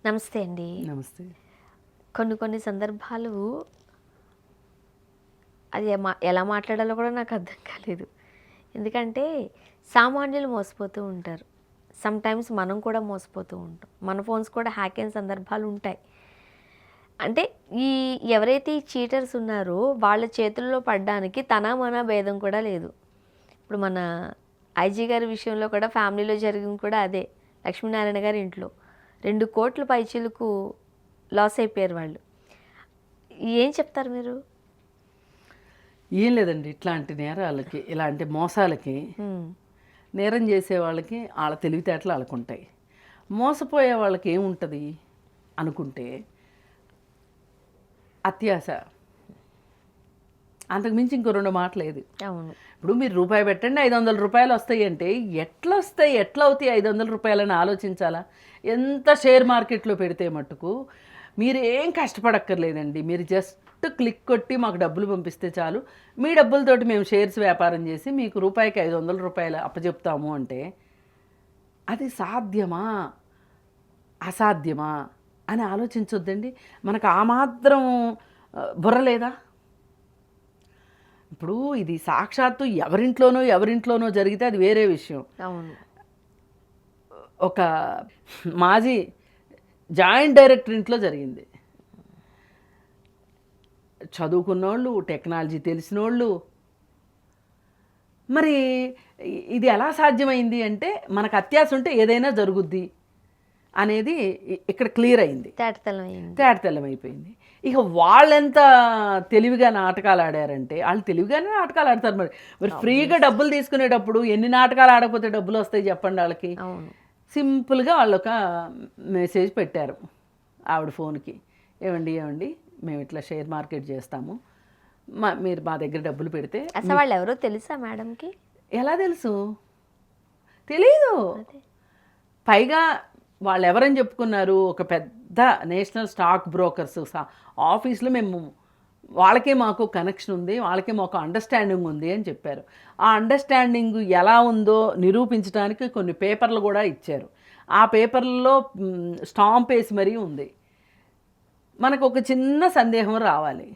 నమస్తే అండి. నమస్తే. కొన్ని సందర్భాలు అది ఎలా మాట్లాడాలో కూడా నాకు అర్థం కాలేదు. ఎందుకంటే సామాన్యులు మోసపోతూ ఉంటారు. సమ్‌టైమ్స్ మనం కూడా మోసపోతూ ఉంటాం. మన ఫోన్స్ కూడా హ్యాక్ అయిన సందర్భాలు ఉంటాయి. అంటే ఈ ఎవరైతే ఈ చీటర్స్ ఉన్నారో వాళ్ళ చేతుల్లో పడడానికి తన మన భేదం కూడా లేదు. ఇప్పుడు మన ఐజీ గారి విషయంలో కూడా ఫ్యామిలీలో జరిగింది కూడా అదే. లక్ష్మీనారాయణ గారి ఇంట్లో 2,00,00,000 పైచిలుకు లాస్ అయిపోయారు వాళ్ళు. ఏం చెప్తారు మీరు? ఏం లేదండి, ఇట్లాంటి నేరాలకి, ఇలాంటి మోసాలకి, నేరం చేసే వాళ్ళకి వాళ్ళ తెలివితేటలు వాళ్ళకుంటాయి. మోసపోయే వాళ్ళకి ఏముంటుంది అనుకుంటే అత్యాశ, అంతకు మించి ఇంకో 2 మాట లేదు. అవును. ఇప్పుడు మీరు రూపాయి పెట్టండి 500 రూపాయలు వస్తాయి అంటే ఎట్లా వస్తాయి, ఎట్లా అవుతాయి 500 రూపాయలని ఆలోచించాలా? ఎంత షేర్ మార్కెట్లో పెడితే మట్టుకు మీరు ఏం కష్టపడక్కర్లేదండి. మీరు జస్ట్ క్లిక్ కొట్టి మాకు డబ్బులు పంపిస్తే చాలు, మీ డబ్బులతోటి మేము షేర్స్ వ్యాపారం చేసి మీకు రూపాయికి 500 రూపాయలు అప్పచెప్తాము అంటే అది సాధ్యమా అసాధ్యమా అని ఆలోచించొద్దండి. మనకు ఆ మాత్రం బుర్ర లేదా? ఇప్పుడు ఇది సాక్షాత్తు ఎవరింట్లోనో జరిగితే అది వేరే విషయం. అవును. ఒక మాజీ జాయింట్ డైరెక్టర్ ఇంట్లో జరిగింది. చదువుకున్నోళ్ళు, టెక్నాలజీ తెలిసినోళ్ళు. మరి ఇది ఎలా సాధ్యమైంది అంటే మనకు అత్యాశ ఉంటే ఏదైనా జరుగుద్ది అనేది ఇక్కడ క్లియర్ అయింది, తేటతెల్లమైపోయింది. ఇక వాళ్ళెంత తెలివిగా నాటకాలు ఆడారంటే, వాళ్ళు తెలివిగానే నాటకాలు ఆడతారు. మరి ఫ్రీగా డబ్బులు తీసుకునేటప్పుడు ఎన్ని నాటకాలు ఆడకపోతే డబ్బులు వస్తాయి చెప్పండి వాళ్ళకి. సింపుల్గా వాళ్ళు ఒక మెసేజ్ పెట్టారు ఆవిడ ఫోన్కి, ఏమండి మేము ఇట్లా షేర్ మార్కెట్ చేస్తాము, మీరు మా దగ్గర డబ్బులు పెడితే. అసలు వాళ్ళు ఎవరో తెలుసా మేడంకి? ఎలా తెలుసు? తెలీదు. పైగా వాళ్ళు ఎవరని చెప్పుకున్నారు, ఒక పెద్ద నేషనల్ స్టాక్ బ్రోకర్స్ ఆఫీస్లో మేము మాకు కనెక్షన్ ఉంది, మాకు అండర్స్టాండింగ్ ఉంది అని చెప్పారు. ఆ అండర్స్టాండింగ్ ఎలా ఉందో నిరూపించడానికి కొన్ని పేపర్లు కూడా ఇచ్చారు. ఆ పేపర్లలో స్టాంప్ వేసి మరీ ఉంది. మనకు ఒక చిన్న సందేహం రావాలి,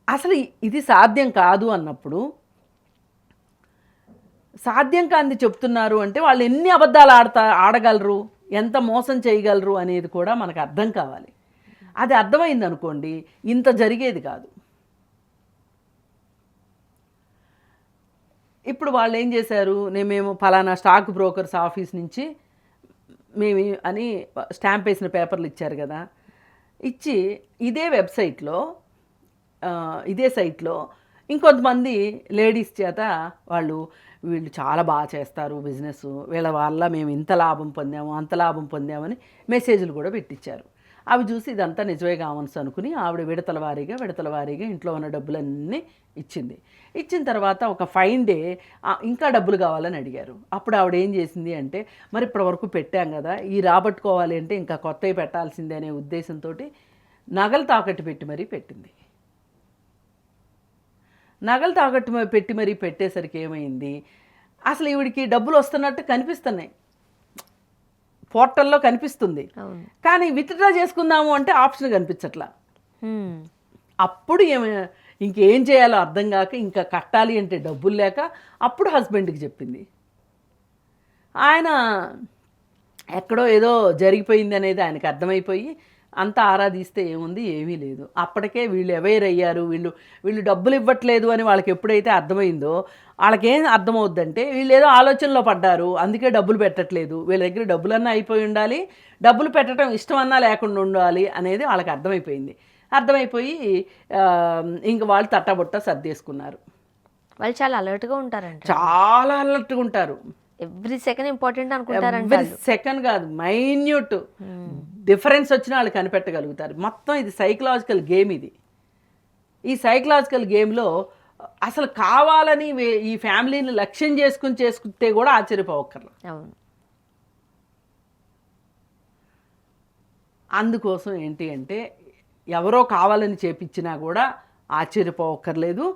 అసలు ఇది సాధ్యం కాదు అన్నప్పుడు. సాధ్యం కాంది చెప్తున్నారు అంటే వాళ్ళు ఎన్ని అబద్ధాలు ఆడగలరు, ఎంత మోసం చేయగలరు అనేది కూడా మనకు అర్థం కావాలి. అది అర్థమైంది అనుకోండి, ఇంత జరిగేది కాదు. ఇప్పుడు వాళ్ళు ఏం చేశారు, మేము ఫలానా స్టాక్ బ్రోకర్స్ ఆఫీస్ నుంచి మేము అని స్టాంప్ వేసిన పేపర్లు ఇచ్చారు కదా, ఇచ్చి ఇదే వెబ్సైట్లో ఇదే సైట్లో ఇంకొంతమంది లేడీస్ చేత వీళ్ళు చాలా బాగా చేస్తారు బిజినెస్, వీళ్ళ వల్ల మేము ఇంత లాభం పొందాము అంత లాభం పొందామని మెసేజ్లు కూడా పెట్టించారు. అవి చూసి ఇదంతా నిజమే కావన్స్ అనుకుని ఆవిడ విడతల వారీగా ఇంట్లో ఉన్న డబ్బులన్నీ ఇచ్చిన తర్వాత ఒక ఫైన్ డే ఇంకా డబ్బులు కావాలని అడిగారు. అప్పుడు ఆవిడ ఏం చేసింది అంటే, మరి ఇప్పటివరకు పెట్టాం కదా, ఈ రాబట్టుకోవాలి అంటే ఇంకా కొత్తవి పెట్టాల్సిందే అనే ఉద్దేశంతో నగలు తాకట్టు పెట్టి మరీ పెట్టింది. నగలు తాకట్టు పెట్టి మరీ పెట్టేసరికి ఏమైంది, అసలు ఈవిడికి డబ్బులు వస్తున్నట్టు కనిపిస్తున్నాయి, పోర్టల్లో కనిపిస్తుంది, కానీ విత్డ్రా చేసుకుందాము అంటే ఆప్షన్ కనిపించట్లా. అప్పుడు ఇంకేం చేయాలో అర్థం కాక, ఇంకా కట్టాలి అంటే డబ్బులు లేక అప్పుడు హస్బెండ్కి చెప్పింది. ఆయన ఎక్కడో ఏదో జరిగిపోయింది అనేది ఆయనకు అర్థమైపోయి అంతా ఆరాధిస్తే ఏముంది, ఏమీ లేదు. అప్పటికే వీళ్ళు అవేర్ అయ్యారు, వీళ్ళు డబ్బులు ఇవ్వట్లేదు అని వాళ్ళకి ఎప్పుడైతే అర్థమైందో, వాళ్ళకేం అర్థమవుద్దంటే వీళ్ళు ఏదో ఆలోచనలో పడ్డారు, అందుకే డబ్బులు పెట్టట్లేదు, వీళ్ళ దగ్గర డబ్బులన్నా అయిపోయి ఉండాలి, డబ్బులు పెట్టడం ఇష్టమన్నా లేకుండా ఉండాలి అనేది వాళ్ళకి అర్థమైపోయి ఇంక వాళ్ళు తట్టబుట్ట సర్దేసుకున్నారు. వాళ్ళు చాలా అలర్ట్గా ఉంటారంట. చాలా అలర్ట్గా ఉంటారు. ఎవ్రీ సెకండ్ ఇంపార్టెంట్ అనుకుంటారంట. ఎవ్రీ సెకండ్ కాదు, మైన్యూట్ డిఫరెన్స్ వచ్చినా వాళ్ళు కనిపెట్టగలుగుతారు. మొత్తం ఇది సైకలాజికల్ గేమ్. ఈ సైకలాజికల్ గేమ్లో అసలు కావాలని ఈ ఫ్యామిలీని లక్ష్యం చేసుకుంటే కూడా ఆశ్చర్యపోవక్కర్లేదు. అవును. అందుకోసం ఏంటి అంటే, ఎవరో కావాలని చేపించినా కూడా ఆశ్చర్యపోవక్కర్లేదు.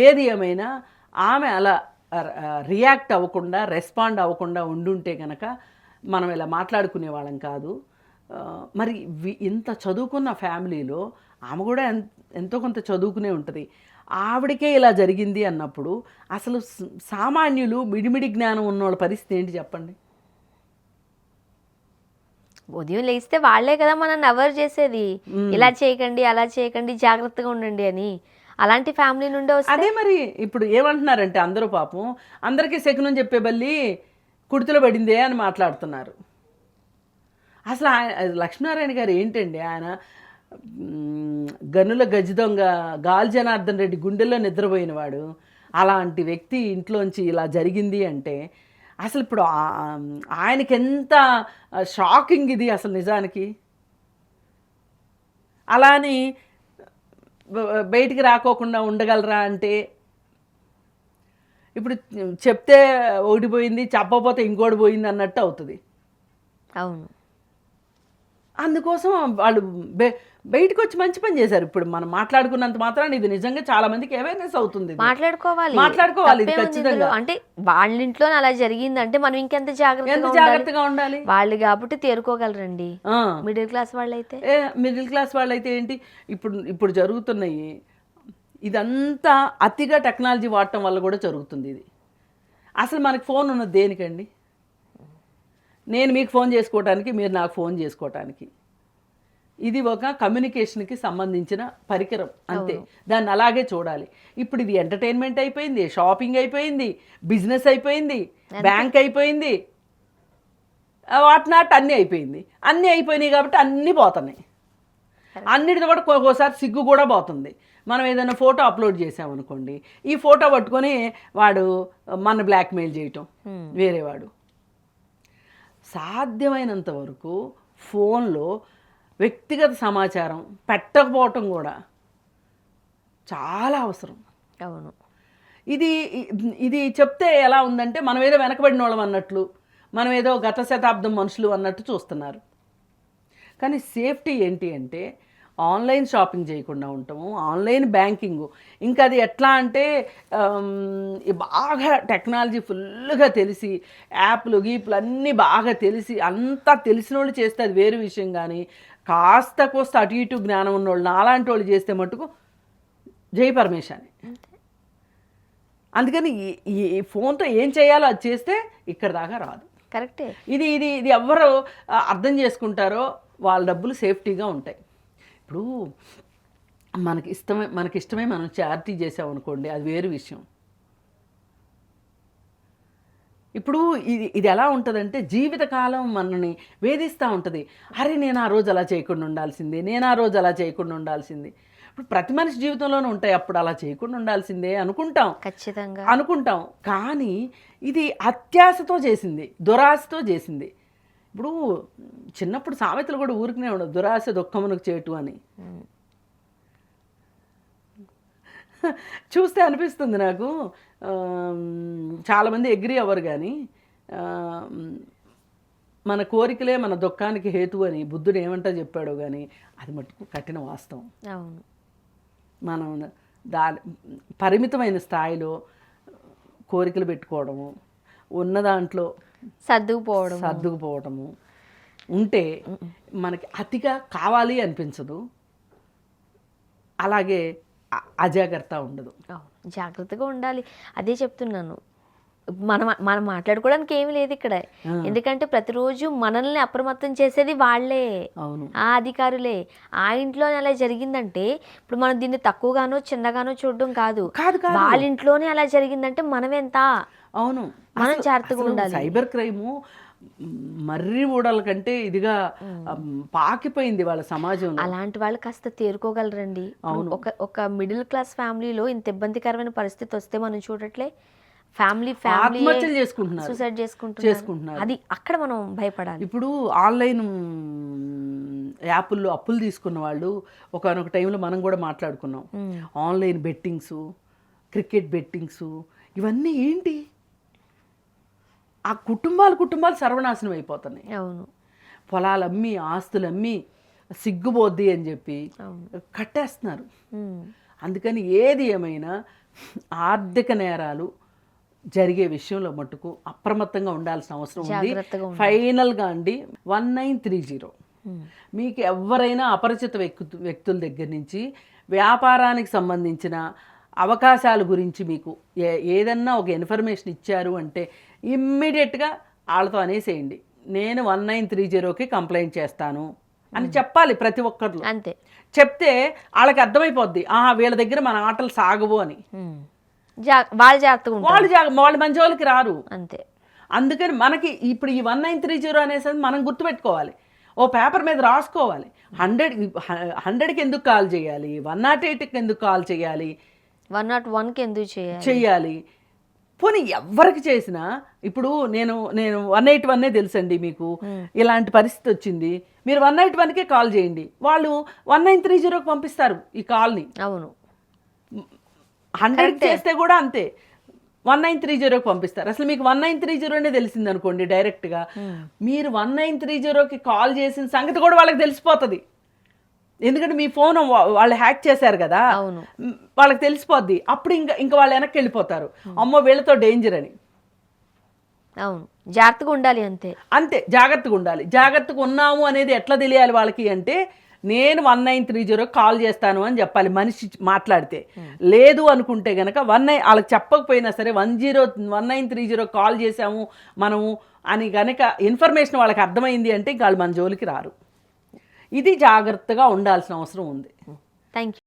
ఏది ఏమైనా ఆమె అలా రియాక్ట్ అవ్వకుండా, రెస్పాండ్ అవ్వకుండా ఉండుంటే కనుక మనం ఇలా మాట్లాడుకునే వాళ్ళం కాదు. మరి ఇంత చదువుకున్న ఫ్యామిలీలో ఆమె కూడా ఎంతో కొంత చదువుకునే ఉంటుంది. ఆవిడకే ఇలా జరిగింది అన్నప్పుడు అసలు సామాన్యులు మిడిమిడి జ్ఞానం ఉన్నోళ్ళ పరిస్థితి ఏంటి చెప్పండి? ఉదయం లేస్తే వాళ్ళే కదా మనల్ని అవేర్ చేసేది, ఇలా చేయకండి అలా చేయకండి జాగ్రత్తగా ఉండండి అని. అలాంటి ఫ్యామిలీ నుండే వస్తే అదే మరి ఇప్పుడు ఏమంటున్నారంటే అందరూ పాపం అందరికీ శకునం చెప్పే బల్లి కుడితిలో పడిందే అని మాట్లాడుతున్నారు. అసలు లక్ష్మీనారాయణ గారు ఏంటండి, ఆయన గనుల గజ దొంగ గాలి జనార్దన్ రెడ్డి గుండెల్లో నిద్రపోయినవాడు. అలాంటి వ్యక్తి ఇంట్లోంచి ఇలా జరిగింది అంటే అసలు ఇప్పుడు ఆయనకి ఎంత షాకింగ్ ఇది అసలు నిజానికి. అలా అని బయటికి రాకోకుండా ఉండగలరా అంటే ఇప్పుడు చెప్తే ఒకటి పోయింది, చెప్పకపోతే ఇంకోటి పోయింది అన్నట్టు అవుతుంది. అవును, అందుకోసం వాళ్ళు బయటకు వచ్చి మంచి పని చేశారు. ఇప్పుడు మనం మాట్లాడుకున్నంత మాత్రాన్ని ఇది నిజంగా చాలా మందికి అవేర్నెస్ అవుతుంది. మాట్లాడుకోవాలి ఇది ఖచ్చితంగా. అంటే వాళ్ళ ఇంట్లో అలా జరిగిందంటే మనం ఇంకెంత జాగ్రత్తగా ఉండాలి. వాళ్ళు కాబట్టి తేరుకోగలరండి. మిడిల్ క్లాస్ వాళ్ళైతే ఏంటి ఇప్పుడు జరుగుతున్నాయి ఇదంతా అతిగా టెక్నాలజీ వాడటం వల్ల కూడా జరుగుతుంది. ఇది అసలు మనకి ఫోన్ ఉన్నది దేనికండి? నేను మీకు ఫోన్ చేసుకోవటానికి, మీరు నాకు ఫోన్ చేసుకోవటానికి. ఇది ఒక కమ్యూనికేషన్కి సంబంధించిన పరికరం అంతే. దాన్ని అలాగే చూడాలి. ఇప్పుడు ఇది ఎంటర్టైన్మెంట్ అయిపోయింది, షాపింగ్ అయిపోయింది, బిజినెస్ అయిపోయింది, బ్యాంక్ అయిపోయింది, వాట్ నాట్ అన్నీ అయిపోయింది. అన్నీ అయిపోయినాయి కాబట్టి అన్నీ పోతున్నాయి. అన్నిటితో కూడా ఒక్కోసారి సిగ్గు కూడా పోతుంది. మనం ఏదైనా ఫోటో అప్లోడ్ చేసామనుకోండి, ఈ ఫోటో పట్టుకొని వాడు మన బ్లాక్మెయిల్ చేయటం వేరేవాడు. సాధ్యమైనంత వరకు ఫోన్లో వ్యక్తిగత సమాచారం పెట్టకపోవటం కూడా చాలా అవసరం. అవును, ఇది చెప్తే ఎలా ఉందంటే మనం ఏదో వెనకబడిన వాళ్ళం అన్నట్లు, మనం ఏదో గత శతాబ్దం మనుషులు అన్నట్టు చూస్తున్నారు. కానీ సేఫ్టీ ఏంటి అంటే ఆన్లైన్ షాపింగ్ చేయకుండా ఉంటాము, ఆన్లైన్ బ్యాంకింగ్. ఇంకా అది ఎట్లా అంటే బాగా టెక్నాలజీ ఫుల్గా తెలిసి యాప్లు గీప్లు అన్నీ బాగా తెలిసి అంతా తెలిసిన వాళ్ళు చేస్తే అది వేరే విషయం. కానీ కాస్త కోస్త అటు ఇటు జ్ఞానం ఉన్నవాళ్ళు నాలాంటి వాళ్ళు చేస్తే మటుకు జై పరమేశాని. అందుకని ఈ ఫోన్తో ఏం చేయాలో అది చేస్తే ఇక్కడ దాకా రాదు. కరెక్టే. ఇది ఇది ఇది ఎవరు అర్థం చేసుకుంటారో వాళ్ళ డబ్బులు సేఫ్టీగా ఉంటాయి. ఇప్పుడు మనకి ఇష్టమే మనం చారిటీ చేసామనుకోండి, అది వేరు విషయం. ఇప్పుడు ఇది ఎలా ఉంటుందంటే జీవితకాలం మనని వేధిస్తూ ఉంటుంది. అరే నేను ఆ రోజు అలా చేయకుండా ఉండాల్సిందే, నేను ఆ రోజు అలా చేయకుండా ఉండాల్సింది. ఇప్పుడు ప్రతి మనిషి జీవితంలోనూ ఉంటాయి అప్పుడు అలా చేయకుండా ఉండాల్సిందే అనుకుంటాం, ఖచ్చితంగా అనుకుంటాం. కానీ ఇది అత్యాశతో చేసింది, దురాశతో చేసింది. ఇప్పుడు చిన్నప్పుడు సామెతలు కూడా ఊరికనే ఉండదు, దురాశ దుఃఖమునకు చేటు అని. చూస్తే అనిపిస్తుంది నాకు, చాలామంది అగ్రీ అవ్వరు కానీ మన కోరికలే మన దుఃఖానికి హేతు అని బుద్ధుడు ఏమంటా చెప్పాడో కానీ అది మటుకు కఠిన వాస్తవం. అవును, మనం దాని పరిమితమైన స్థాయిలో కోరికలు పెట్టుకోవడము, ఉన్న దాంట్లో సర్దుకుపోవడము ఉంటే మనకి అతిగా కావాలి అనిపించదు, అలాగే అజాగ్రత్త ఉండదు. జాగ్రత్తగా ఉండాలి. అదే చెప్తున్నాను, మనం మాట్లాడుకోవడానికి ఏమీ లేదు ఇక్కడ. ఎందుకంటే ప్రతిరోజు మనల్ని అప్రమత్తం చేసేది వాళ్ళే, ఆ అధికారులే. ఆ ఇంట్లోనే అలా జరిగిందంటే ఇప్పుడు మనం దీన్ని తక్కువగానో చిన్నగానో చూడడం కాదు, వాళ్ళ ఇంట్లోనే అలా జరిగిందంటే మనం ఎంత. అవును, మనం జాగ్రత్తగా ఉండాలి. సైబర్ క్రైము మర్రి ఊడల కంటే ఇదిగా పాకిపోయింది వాళ్ళ సమాజంలో. అలాంటి వాళ్ళు కాస్త తేరుకోగలరండి. ఒక మిడిల్ క్లాస్ ఫ్యామిలీలో ఇంత ఇబ్బందికరమైన పరిస్థితి వస్తే మనం చూడట్లే, ఫ్యామిలీ సూసైడ్ చేసుకుంటున్నారు. అది అక్కడ మనం భయపడాలి. ఇప్పుడు ఆన్లైన్ యాప్ల్లో అప్పులు తీసుకున్న వాళ్ళు ఒకనొక టైంలో మనం కూడా మాట్లాడుకున్నాం. ఆన్లైన్ బెట్టింగ్స్, క్రికెట్ బెట్టింగ్స్, ఇవన్నీ ఏంటి, ఆ కుటుంబాలు సర్వనాశనం అయిపోతున్నాయి. అవును, పొలాలు అమ్మి ఆస్తులు అమ్మి సిగ్గుపోద్ది అని చెప్పి కట్టేస్తున్నారు. అందుకని ఏది ఏమైనా ఆర్థిక నేరాలు జరిగే విషయంలో మటుకు అప్రమత్తంగా ఉండాల్సిన అవసరం ఉంది. జాగ్రత్తగా ఉండాలి. ఫైనల్గా అండి 1930 మీకు ఎవరైనా అపరిచిత వ్యక్తుల దగ్గర నుంచి వ్యాపారానికి సంబంధించిన అవకాశాల గురించి మీకు ఏదన్నా ఒక ఇన్ఫర్మేషన్ ఇచ్చారు అంటే ఇమ్మీడియట్గా వాళ్ళతో అనేసేయండి, నేను 1930కి కంప్లైంట్ చేస్తాను అని చెప్పాలి ప్రతి ఒక్కరు. అంతే చెప్తే వాళ్ళకి అర్థమైపోద్ది, వీళ్ళ దగ్గర మన ఆటలు సాగవు అని. వాళ్ళు జాగ్రత్తగా ఉంటారు. వాళ్ళు మన జోలికి రారు. అంతే. అందుకని మనకి ఇప్పుడు ఈ 1930 అనేసి మనం గుర్తుపెట్టుకోవాలి, ఓ పేపర్ మీద రాసుకోవాలి. 100కి ఎందుకు కాల్ చేయాలి, 108కి ఎందుకు కాల్ చేయాలి, 101కి ఎందుకు చేయాలి. పోనీ ఎవరికి చేసినా ఇప్పుడు నేను 181 తెలుసండి మీకు, ఇలాంటి పరిస్థితి వచ్చింది, మీరు 181కే కాల్ చేయండి, వాళ్ళు 1930కి పంపిస్తారు ఈ కాల్ని. అవును. 100కి చేస్తే కూడా అంతే, 1930కి పంపిస్తారు. అసలు మీకు 1930 తెలిసింది అనుకోండి డైరెక్ట్గా, మీరు 1930కి కాల్ చేసిన సంగతి కూడా వాళ్ళకి తెలిసిపోతుంది. ఎందుకంటే మీ ఫోన్ వాళ్ళు హ్యాక్ చేశారు కదా, వాళ్ళకి తెలిసిపోద్ది. అప్పుడు ఇంకా వాళ్ళు వెనక్కి వెళ్ళిపోతారు, అమ్మో వీళ్ళతో డేంజర్ అని. అవును, జాగ్రత్తగా ఉండాలి. అంతే జాగ్రత్తగా ఉండాలి. జాగ్రత్తగా ఉన్నాము అనేది ఎట్లా తెలియాలి వాళ్ళకి అంటే, నేను 1930 కాల్ చేస్తాను అని చెప్పాలి మనిషి మాట్లాడితే. లేదు అనుకుంటే గనక వాళ్ళకి చెప్పకపోయినా సరే 1930 కాల్ చేసాము మనము అని గనక ఇన్ఫర్మేషన్ వాళ్ళకి అర్థమైంది అంటే ఇంకా వాళ్ళు మన జోలికి రారు. ఇది జాగ్రత్తగా ఉండాల్సిన అవసరం ఉంది. Thank you.